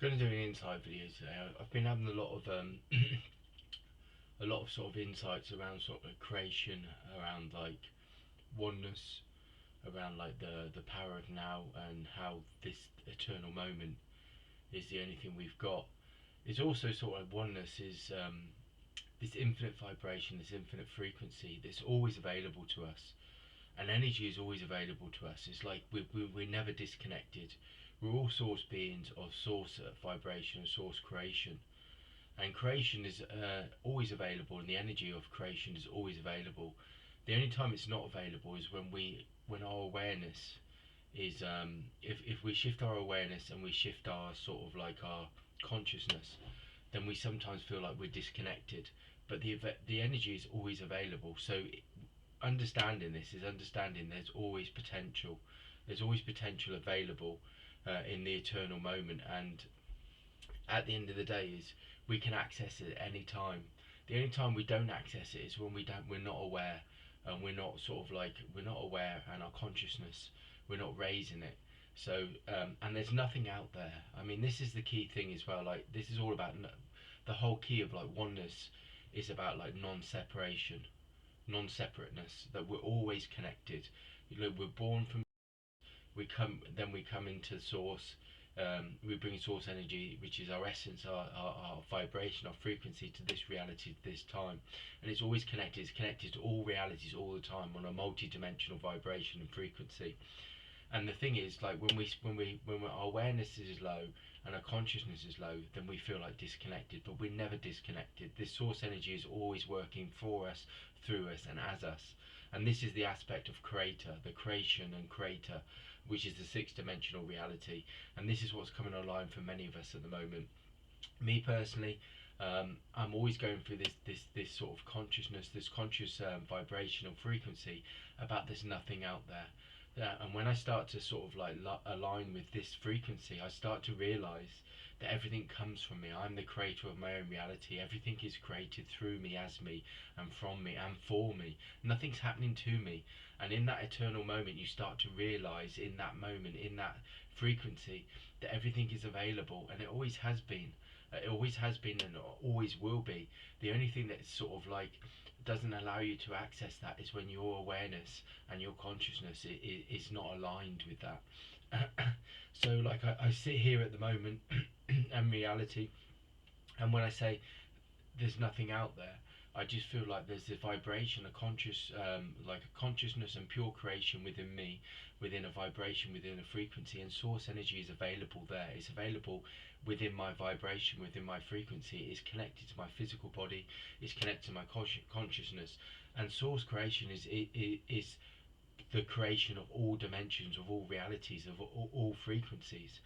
Going to do an insight video today. I've been having a lot of a lot of sort of insights around sort of creation, around like oneness, around like the power of now, and how this eternal moment is the only thing we've got. It's also sort of oneness is this infinite vibration, this infinite frequency that's always available to us, and energy is always available to us. It's like we're never disconnected. We're all source beings of source vibration and source creation, and creation is always available, and the energy of creation is always available. The only time it's not available is when our awareness is if we shift our awareness and we shift our sort of like our consciousness, then we sometimes feel like we're disconnected. But the energy is always available. So understanding this is understanding there's always potential. There's always potential available in the eternal moment, and at the end of the day is we can access it at any time. The only time we don't access it is when we're not aware, and we're not sort of like we're not aware, and our consciousness, we're not raising it. So and there's nothing out there. I mean, this is the key thing as well. Like, this is all about the whole key of like oneness is about like non-separation, non-separateness, that we're always connected. You know, we're born from, we come into source. We bring source energy, which is our essence, our vibration, our frequency, to this reality, to this time, and it's always connected. It's connected to all realities all the time on a multi-dimensional vibration and frequency. And the thing is, like, when our awareness is low and our consciousness is low, then we feel like disconnected. But we're never disconnected. This source energy is always working for us, through us, and as us. And this is the aspect of creator, the creation and creator, which is the six-dimensional reality. And this is what's coming online for many of us at the moment. Me personally, I'm always going through this sort of consciousness, this conscious vibrational frequency about there's nothing out there. Yeah, and when I start to sort of like align with this frequency, I start to realize that everything comes from me. I'm the creator of my own reality. Everything is created through me, as me, and from me, and for me. Nothing's happening to me. And in that eternal moment, you start to realize, in that moment, in that frequency, that everything is available, and it always has been. It always has been, and always will be. The only thing that's sort of like doesn't allow you to access that is when your awareness and your consciousness is not aligned with that. So like I sit here at the moment and reality, and when I say there's nothing out there, I just feel like there's a vibration, a conscious, like a consciousness and pure creation within me, within a vibration, within a frequency, and source energy is available there. It's available within my vibration, within my frequency. It's connected to my physical body. It's connected to my consciousness, and source creation is the creation of all dimensions, of all realities, of all frequencies.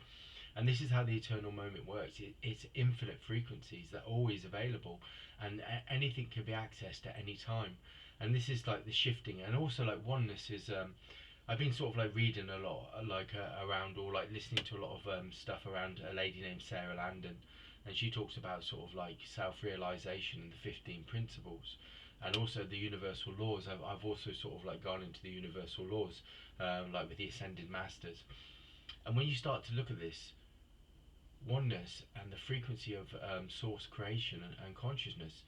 And this is how the eternal moment works. It's infinite frequencies that are always available, and anything can be accessed at any time. And this is like the shifting, and also like oneness is. I've been sort of like reading a lot, like around, or like listening to a lot of stuff around a lady named Sarah Landon, and she talks about sort of like self-realization and the 15 principles, and also the universal laws. I've also sort of like gone into the universal laws, like with the ascended masters. And when you start to look at this, oneness and the frequency of source creation and consciousness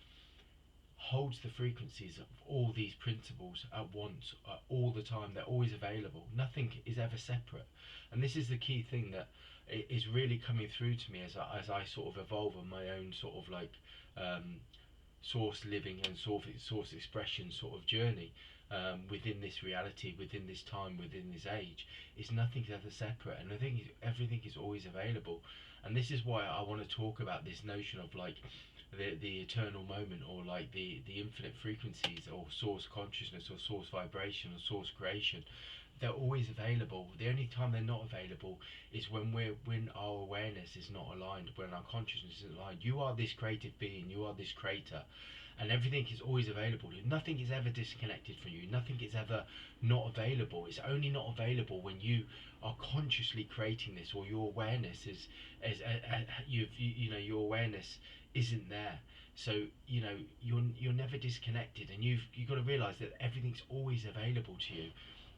holds the frequencies of all these principles at once, all the time. They're always available. Nothing is ever separate. And this is the key thing that is really coming through to me as I sort of evolve on my own sort of like source living and source expression sort of journey, within this reality, within this time, within this age. Is nothing's ever separate, and I think everything is always available. And this is why I want to talk about this notion of like the eternal moment, or like the infinite frequencies, or source consciousness, or source vibration, or source creation. They're always available. The only time they're not available is when our awareness is not aligned, when our consciousness is aligned. You are this creative being, you are this creator, and everything is always available. Nothing is ever disconnected from you. Nothing is ever not available. It's only not available when you are consciously creating this, or your awareness is you know, your awareness isn't there. So you know, you're never disconnected, and you've got to realize that everything's always available to you.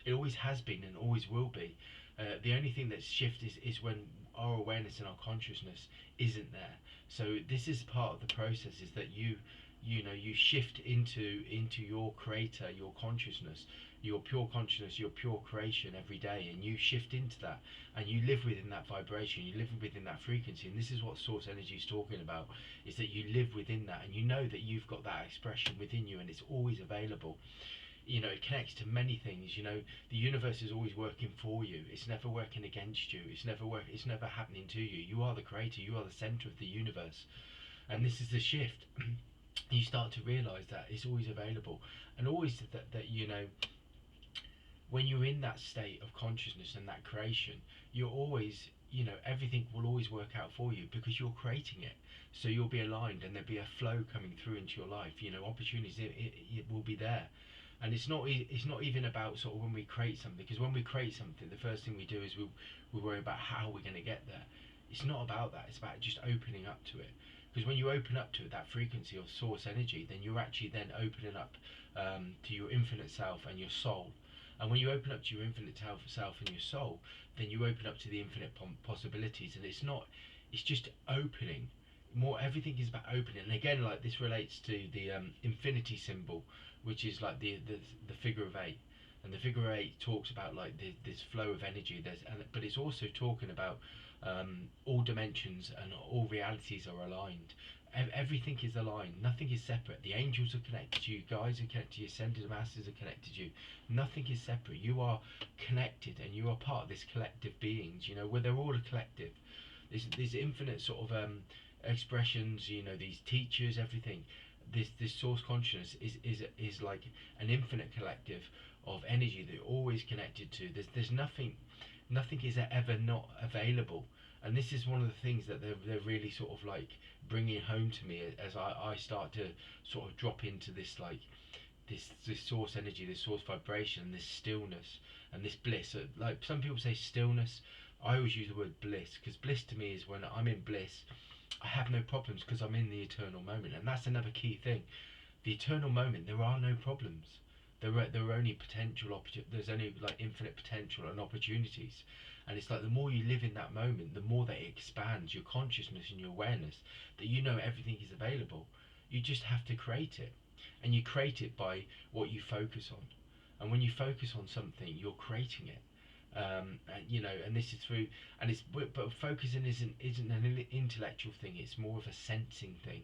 It always has been and always will be. The only thing that's shifted is when our awareness and our consciousness isn't there. So this is part of the process, is that you shift into your creator, your consciousness, your pure consciousness, your pure creation every day, and you shift into that, and you live within that vibration, you live within that frequency. And this is what source energy is talking about, is that you live within that, and you know that you've got that expression within you, and it's always available. It connects to many things. The universe is always working for you. It's never working against you. It's never happening to you. You are the creator. You are the center of the universe. And this is the shift. You start to realize that it's always available, and always that when you're in that state of consciousness and that creation, you're always, everything will always work out for you, because you're creating it. So you'll be aligned, and there'll be a flow coming through into your life. Opportunities, it will be there. And it's not even about sort of when we create something, because when we create something, the first thing we do is we worry about how we're going to get there. It's not about that. It's about just opening up to it. Because when you open up to it, that frequency of source energy, then you're actually then opening up to your infinite self and your soul. And when you open up to your infinite self and your soul, then you open up to the infinite possibilities. And it's just opening. Everything is about opening. And again, like, this relates to the infinity symbol, which is like the figure of 8. And the figure of 8 talks about like this flow of energy. But it's also talking about all dimensions and all realities are aligned. Everything is aligned. Nothing is separate. The angels are connected to you. Guides are connected to you. Ascended masters are connected to you. Nothing is separate. You are connected, and you are part of this collective beings. Where they're all a collective. There's infinite sort of expressions. These teachers, everything. This source consciousness is like an infinite collective of energy that you're always connected to. There's nothing is ever not available. And this is one of the things that they're really sort of like bringing home to me as I start to sort of drop into this, like, this source energy, this source vibration, this stillness and this bliss. Like, some people say stillness, I always use the word bliss, because bliss to me is when I'm in bliss, I have no problems, because I'm in the eternal moment. And that's another key thing. The eternal moment, there are no problems. There are only potential there's only like infinite potential and opportunities. And it's like the more you live in that moment, the more that it expands your consciousness and your awareness, that everything is available. You just have to create it. And you create it by what you focus on. And when you focus on something, you're creating it. And this is through, and but focusing isn't an intellectual thing. It's more of a sensing thing.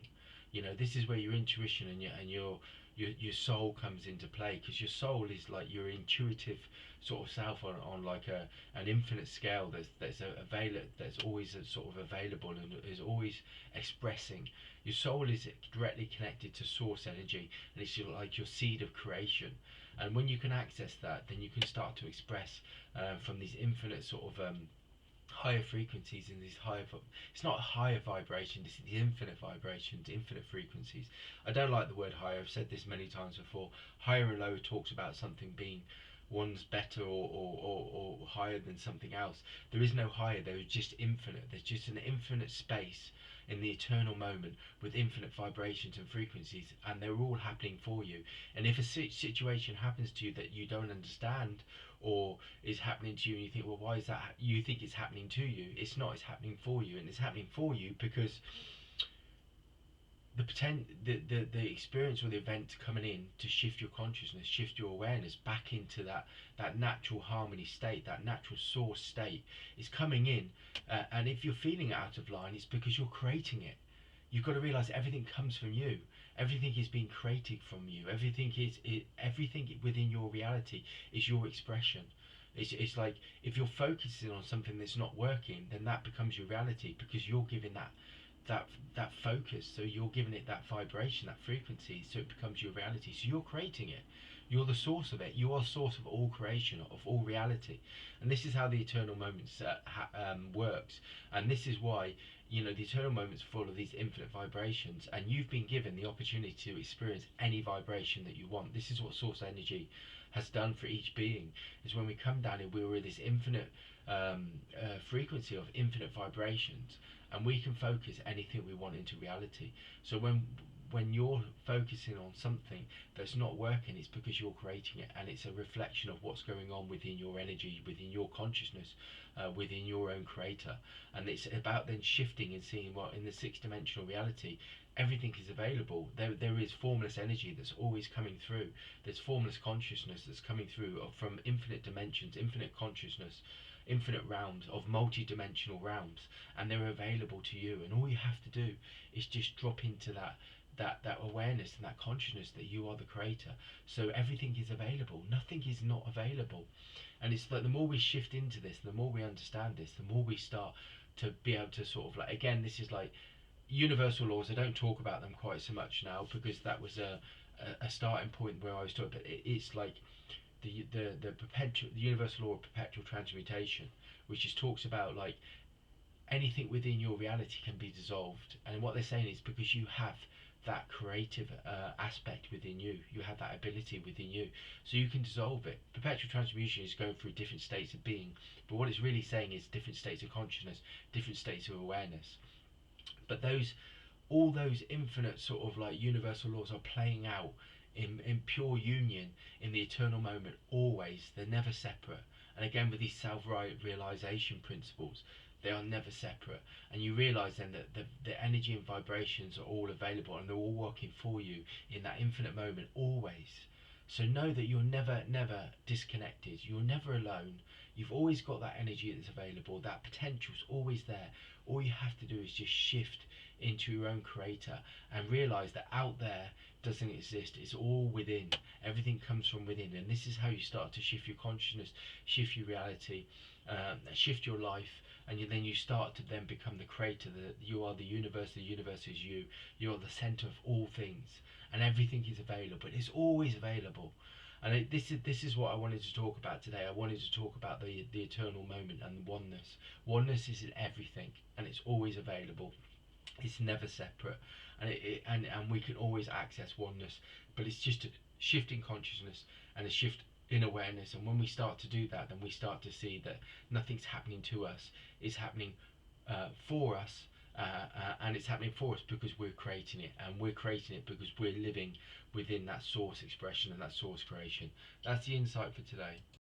This is where your intuition and your soul comes into play, because your soul is like your intuitive sort of self on like an infinite scale that's always sort of available and is always expressing. Your soul is directly connected to source energy, and it's like your seed of creation. And when you can access that, then you can start to express from these infinite sort of higher frequencies and these higher. It's not higher vibrations. It's the infinite vibrations, infinite frequencies. I don't like the word higher. I've said this many times before. Higher and lower talks about something being one's better or higher than something else. There is no higher. There is just infinite. There's just an infinite space in the eternal moment with infinite vibrations and frequencies, and they're all happening for you. And if a situation happens to you that you don't understand, or is happening to you, and you think, well, why is that? You think it's happening to you. It's not. It's happening for you, and it's happening for you because the experience or the event coming in to shift your consciousness, shift your awareness back into that natural harmony state, that natural source state, is coming in. And if you're feeling out of line, it's because you're creating it. You've got to realize everything comes from you. Everything is being created from you. Everything within your reality is your expression. It's like if you're focusing on something that's not working, then that becomes your reality, because you're giving that focus. So you're giving it that vibration, that frequency, so it becomes your reality. So you're creating it. You're the source of it. You are the source of all creation, of all reality. And this is how the eternal moments works. And this is why the eternal moment's full of these infinite vibrations, and you've been given the opportunity to experience any vibration that you want. This is what source energy has done for each being, is when we come down here, we're this infinite frequency of infinite vibrations, and we can focus anything we want into reality. So when when you're focusing on something that's not working, it's because you're creating it, and it's a reflection of what's going on within your energy, within your consciousness, within your own creator. And it's about then shifting and seeing what in the six-dimensional reality, everything is available. There is formless energy that's always coming through. There's formless consciousness that's coming through from infinite dimensions, infinite consciousness, infinite realms of multi-dimensional realms, and they're available to you. And all you have to do is just drop into that awareness and that consciousness that you are the creator. So everything is available. Nothing is not available. And it's like the more we shift into this, the more we understand this, the more we start to be able to sort of like, again, this is like universal laws. I don't talk about them quite so much now because that was a starting point where I was talking. But it's like the universal law of perpetual transmutation, which just talks about like anything within your reality can be dissolved. And what they're saying is because you have that creative aspect within you, you have that ability within you, so you can dissolve it. Perpetual transmutation is going through different states of being, but what it's really saying is different states of consciousness, different states of awareness. But all those infinite sort of like universal laws are playing out in pure union in the eternal moment, always. They're never separate. And again, with these self-realization principles, they are never separate. And you realize then that the energy and vibrations are all available, and they're all working for you in that infinite moment, always. So know that you're never disconnected. You're never alone. You've always got that energy that's available. That potential's always there. All you have to do is just shift into your own creator and realize that out there doesn't exist. It's all within. Everything comes from within. And this is how you start to shift your consciousness, shift your reality, shift your life. And then you start to then become the creator. You are the universe is you. You are the center of all things, and everything is available. It's always available. And this is what I wanted to talk about today. I wanted to talk about the eternal moment and oneness. Oneness is in everything, and it's always available. It's never separate, and we can always access oneness. But it's just a shift in consciousness and a shift in awareness. And when we start to do that, then we start to see that nothing's happening to us. It's happening for us. And it's happening for us because we're creating it, and we're creating it because we're living within that source expression and that source creation. That's the insight for today.